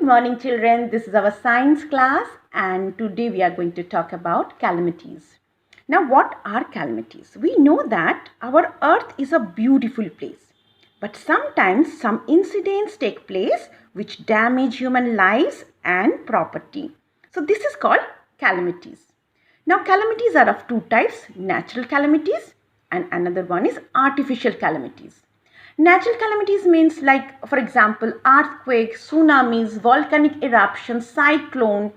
morning children. This is our science class and today we are going to talk about calamities. Now what are calamities? We know that our earth is a beautiful place, but sometimes some incidents take place which damage human lives and property. So this is called calamities. Now calamities are of two types, natural calamities and another one is artificial calamities. Natural calamities means like, for example, earthquake, tsunamis, volcanic eruptions, cyclone,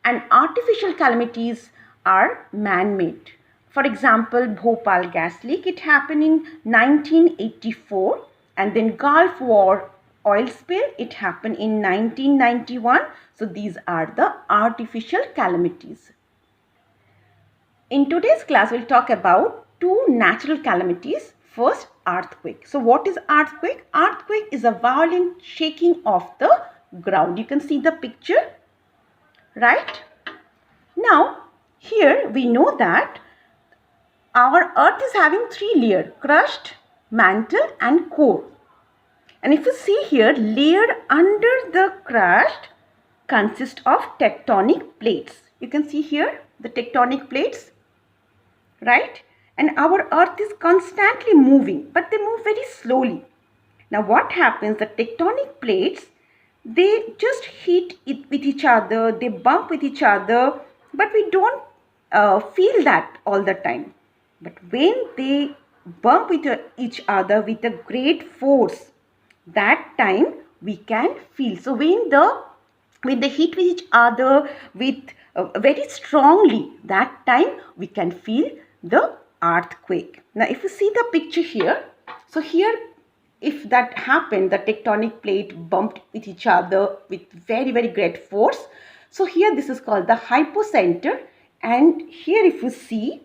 and artificial calamities are man-made. For example, Bhopal gas leak, it happened in 1984, and then Gulf War oil spill, it happened in 1991. So these are the artificial calamities. In today's class, we'll talk about two natural calamities. First, earthquake. So what is earthquake? Earthquake is a violent shaking of the ground. You can see the picture, right? Now, here we know that our earth is having three layers: crust, mantle and core. And if you see here, layer under the crust consists of tectonic plates. You can see here the tectonic plates, right? And our earth is constantly moving, but they move very slowly. Now what happens, the tectonic plates, they just hit it with each other, they bump with each other, but we don't feel that all the time. But when they bump with each other with a great force, that time we can feel. So when they hit with each other with very strongly, that time we can feel the earthquake. Now if you see the picture here, so here if that happened, the tectonic plate bumped with each other with very great force. So here this is called the hypocenter, and here if you see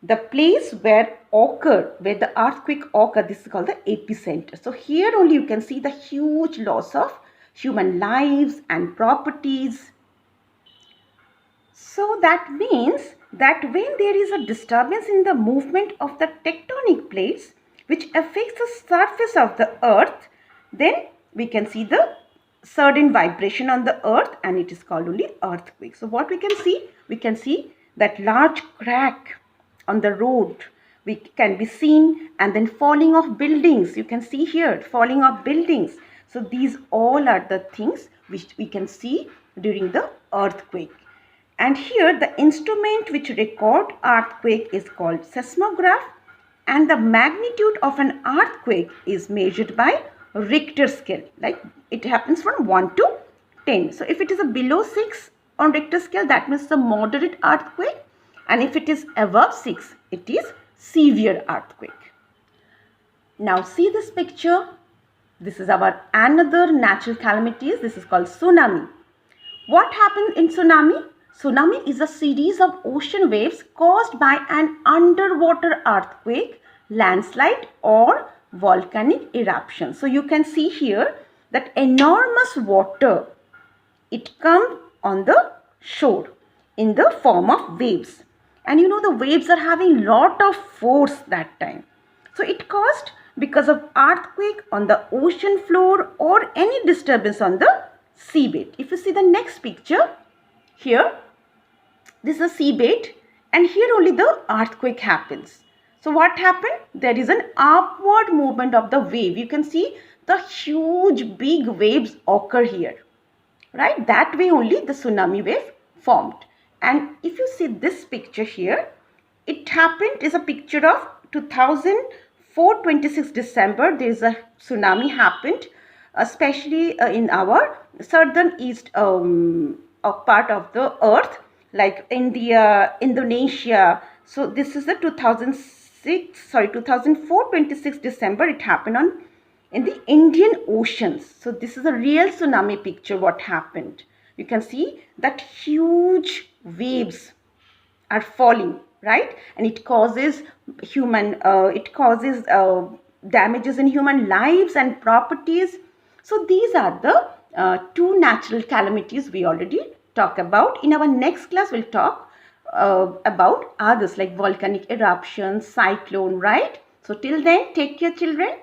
the place where the earthquake occurred, this is called the epicenter. So here only you can see the huge loss of human lives and properties. So that means that when there is a disturbance in the movement of the tectonic plates which affects the surface of the earth, then we can see the sudden vibration on the earth, and it is called only earthquake. So what we can see? We can see that large crack on the road can be seen, and then falling of buildings. You can see here falling of buildings. So these all are the things which we can see during the earthquake. And here the instrument which record earthquake is called seismograph, and the magnitude of an earthquake is measured by Richter scale. Like it happens from 1 to 10. So if it is a below 6 on Richter scale, that means a moderate earthquake, and if it is above 6, it is severe earthquake. Now see this picture. This is our another natural calamities. This is called tsunami. What happens in tsunami? Tsunami is a series of ocean waves caused by an underwater earthquake, landslide or volcanic eruption. So you can see here that enormous water, it comes on the shore in the form of waves. And you know the waves are having lot of force that time. So it caused because of earthquake on the ocean floor or any disturbance on the seabed. If you see the next picture, here this is a seabed, and here only the earthquake happens. So what happened? There is an upward movement of the wave. You can see the huge big waves occur here, right? That way only the tsunami wave formed. And if you see this picture here, it happened is a picture of 2004 26 December. There is a tsunami happened, especially in our southern east part of the earth, like India, Indonesia. So this is the 2004 26 December. It happened in the Indian Oceans. So this is a real tsunami picture. What happened? You can see that huge waves are falling, right? And it causes damages in human lives and properties. So these are the two natural calamities we already talked about. In our next class, we'll talk about others like volcanic eruptions, cyclone, right? So till then, take care children.